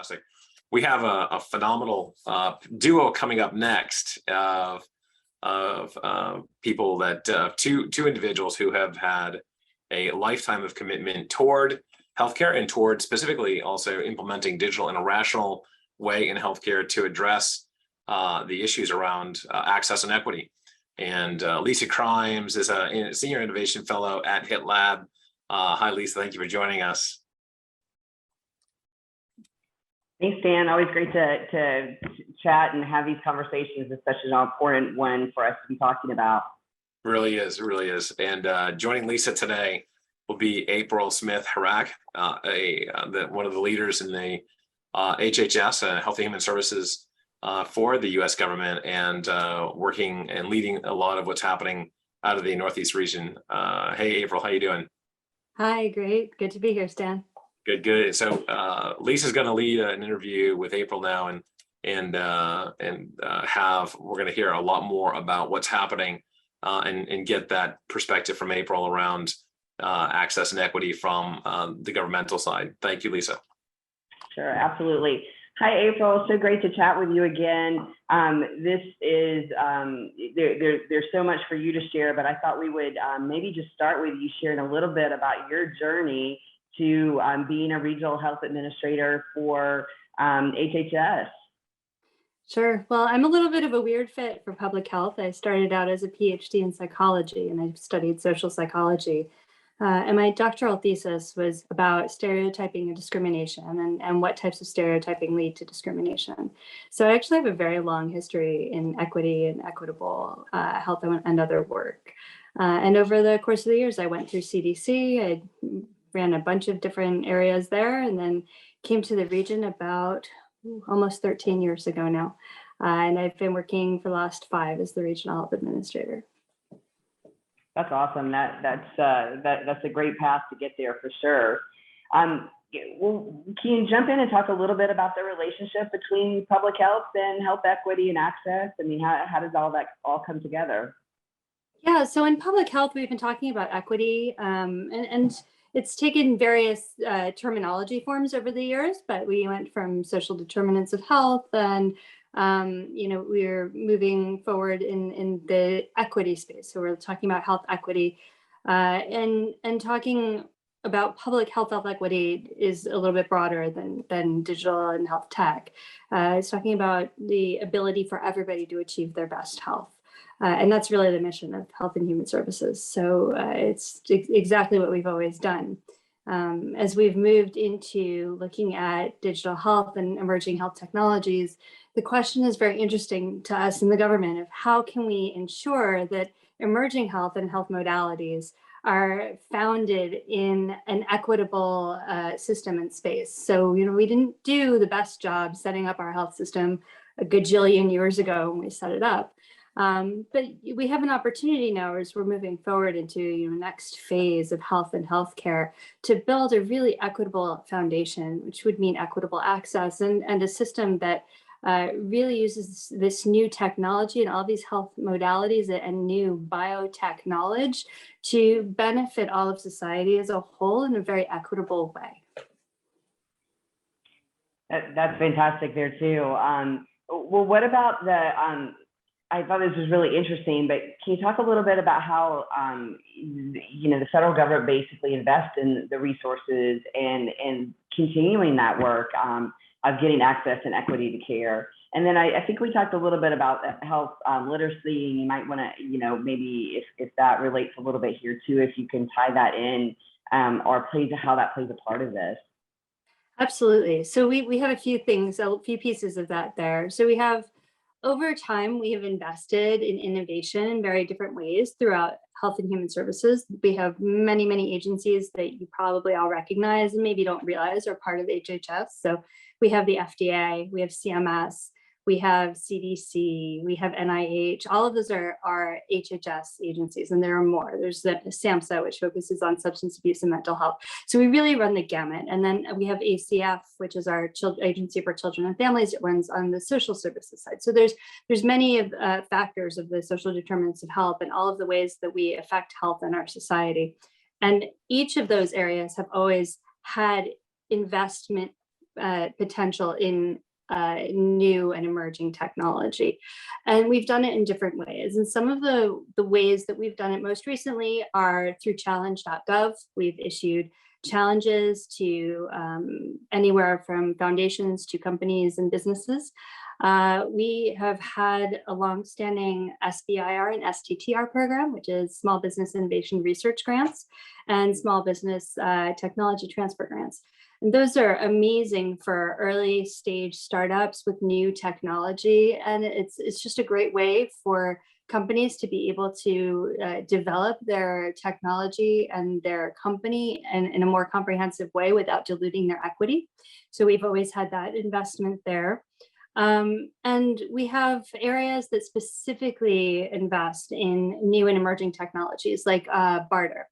fantastic. We have a phenomenal duo coming up next of people that two individuals who have had a lifetime of commitment toward healthcare and toward specifically also implementing digital in a rational way in healthcare to address the issues around access and equity. And Lisa Crymes is a Senior Innovation Fellow at HITLAB. Hi, Lisa. Thank you for joining us. Thanks, Dan. Always great to chat and have these conversations, especially an important one for us to be talking about. Really is, really is. And joining Lisa today will be April Smith-Hirak, one of the leaders in the HHS, Health and Human Services for the U.S. government, and working and leading a lot of what's happening out of the Northeast region. Hey, April, how you doing? Hi, great. Good to be here, Stan. Good, good. So Lisa's going to lead an interview with April now, and we're going to hear a lot more about what's happening and get that perspective from April around access and equity from the governmental side. Thank you, Lisa. Sure, absolutely. Hi, April. So great to chat with you again. This is there's so much for you to share, but I thought we would maybe just start with you sharing a little bit about your journey to being a regional health administrator for HHS. Sure. Well, I'm a little bit of a weird fit for public health. I started out as a PhD in psychology, and I studied social psychology. And my doctoral thesis was about stereotyping and discrimination, and what types of stereotyping lead to discrimination. So I actually have a very long history in equity and equitable health and other work. And over the course of the years, I went through CDC. I ran a bunch of different areas there, and then came to the region about almost 13 years ago now. And I've been working for the last 5 as the regional health administrator. That's awesome. That's a great path to get there for sure. Well, can you jump in and talk a little bit about the relationship between public health and health equity and access? I mean, how does all that come together? Yeah, so in public health, we've been talking about equity, and it's taken various terminology forms over the years, but we went from social determinants of health, and we're moving forward in the equity space. So we're talking about health equity, and talking about public health equity is a little bit broader than digital and health tech. It's talking about the ability for everybody to achieve their best health. And that's really the mission of Health and Human Services. So it's exactly what we've always done. As we've moved into looking at digital health and emerging health technologies, the question is very interesting to us in the government of how can we ensure that emerging health and health modalities are founded in an equitable system and space. So, we didn't do the best job setting up our health system a gajillion years ago when we set it up. But we have an opportunity now as we're moving forward into next phase of health and healthcare to build a really equitable foundation, which would mean equitable access and a system that really uses this new technology and all these health modalities and new biotech knowledge to benefit all of society as a whole in a very equitable way. That's fantastic there too. Well, what about I thought this was really interesting, but can you talk a little bit about how, the federal government basically invests in the resources and continuing that work of getting access and equity to care? And then I think we talked a little bit about health literacy, and you might want to, maybe if that relates a little bit here too, if you can tie that in or how that plays a part of this. Absolutely. So we have a few pieces of that there. So we have, over time, we have invested in innovation in very different ways throughout Health and Human Services. We have many, many agencies that you probably all recognize and maybe don't realize are part of HHS. So we have the FDA, we have CMS, we have CDC, we have NIH. All of those are HHS agencies, and there are more. There's the SAMHSA, which focuses on substance abuse and mental health. So we really run the gamut. And then we have ACF, which is our Agency for Children and Families. It runs on the social services side. So there's many of factors of the social determinants of health and all of the ways that we affect health in our society. And each of those areas have always had investment potential in new and emerging technology. And we've done it in different ways. And some of the ways that we've done it most recently are through challenge.gov. We've issued challenges to anywhere from foundations to companies and businesses. We have had a longstanding SBIR and STTR program, which is Small Business Innovation Research Grants and Small Business Technology Transfer Grants. And those are amazing for early stage startups with new technology. And it's just a great way for companies to be able to develop their technology and their company in a more comprehensive way without diluting their equity. So we've always had that investment there. And we have areas that specifically invest in new and emerging technologies like BARDA.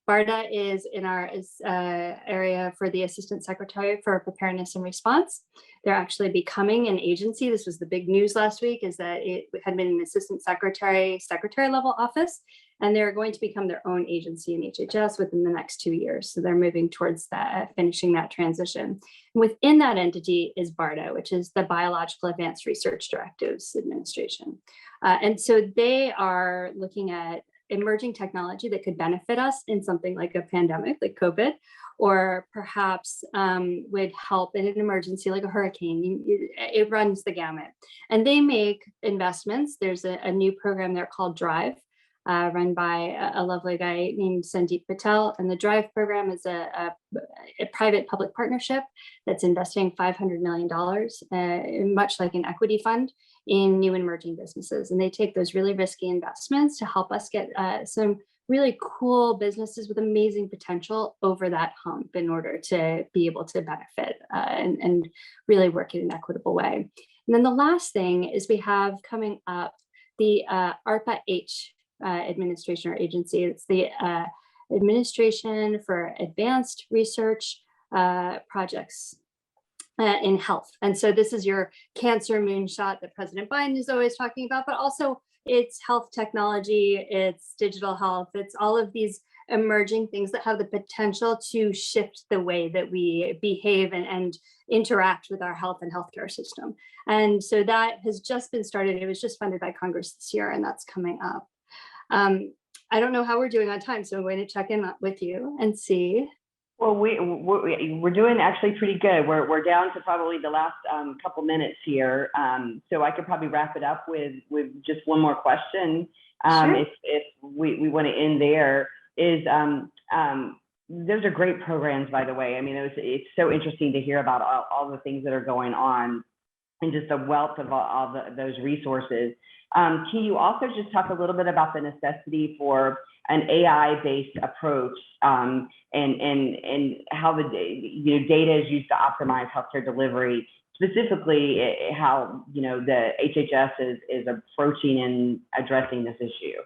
BARDA is in our area for the Assistant Secretary for Preparedness and Response. They're actually becoming an agency. This was the big news last week, is that it had been an Assistant Secretary level office, and they're going to become their own agency in HHS within the next 2 years. So they're moving towards that, finishing that transition. And within that entity is BARDA, which is the Biological Advanced Research Directives Administration. And so they are looking at emerging technology that could benefit us in something like a pandemic, like COVID, or perhaps would help in an emergency like a hurricane. It runs the gamut. And they make investments. There's a new program there called DRIVE, run by a lovely guy named Sandeep Patel. And the DRIVE program is a private-public partnership that's investing $500 million, much like an equity fund, in new and emerging businesses. And they take those really risky investments to help us get some really cool businesses with amazing potential over that hump in order to be able to benefit and really work in an equitable way. And then the last thing is we have coming up the ARPA-H administration or agency. It's the Administration for Advanced Research Projects in health. And so this is your cancer moonshot that President Biden is always talking about, but also it's health technology, it's digital health, it's all of these emerging things that have the potential to shift the way that we behave and interact with our health and healthcare system. And so that has just been started. It was just funded by Congress this year, and that's coming up. I don't know how we're doing on time, so I'm going to check in with you and see. Well, we're doing actually pretty good. We're down to probably the last couple minutes here, so I could probably wrap it up with just one more question. Sure. If we want to end there, is those are great programs, by the way. I mean, it's so interesting to hear about all the things that are going on and just a wealth of all those resources. Can you also just talk a little bit about the necessity for an AI-based approach and how the data is used to optimize healthcare delivery, specifically how the HHS is approaching and addressing this issue?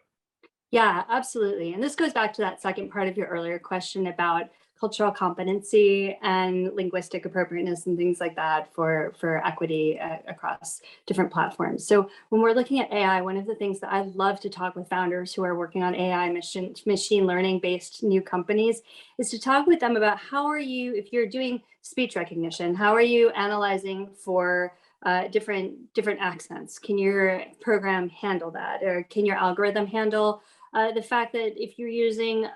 Yeah, absolutely. And this goes back to that second part of your earlier question about cultural competency and linguistic appropriateness and things like that for equity across different platforms. So when we're looking at AI, one of the things that I love to talk with founders who are working on AI machine learning based new companies is to talk with them about how are you, if you're doing speech recognition, how are you analyzing for different accents? Can your program handle that? Or can your algorithm handle the fact that if you're using,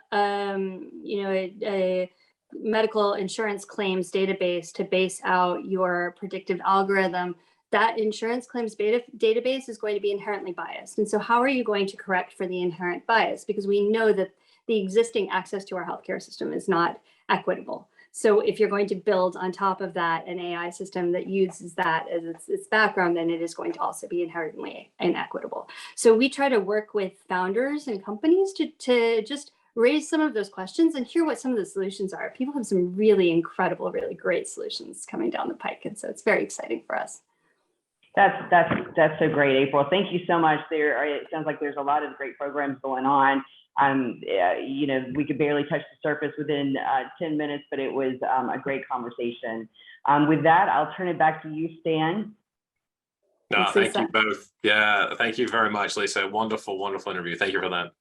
a medical insurance claims database to base out your predictive algorithm, that insurance claims database is going to be inherently biased. And so how are you going to correct for the inherent bias? Because we know that the existing access to our healthcare system is not equitable. So if you're going to build on top of that an AI system that uses that as its background, then it is going to also be inherently inequitable. So we try to work with founders and companies to just raise some of those questions and hear what some of the solutions are. People have some really incredible, really great solutions coming down the pike. And so it's very exciting for us. That's so great, April. Thank you so much. It sounds like there's a lot of great programs going on. We could barely touch the surface within 10 minutes, but it was a great conversation. With that, I'll turn it back to you, Stan. No, thank you both. Yeah, thank you very much, Lisa. Wonderful, wonderful interview. Thank you for that.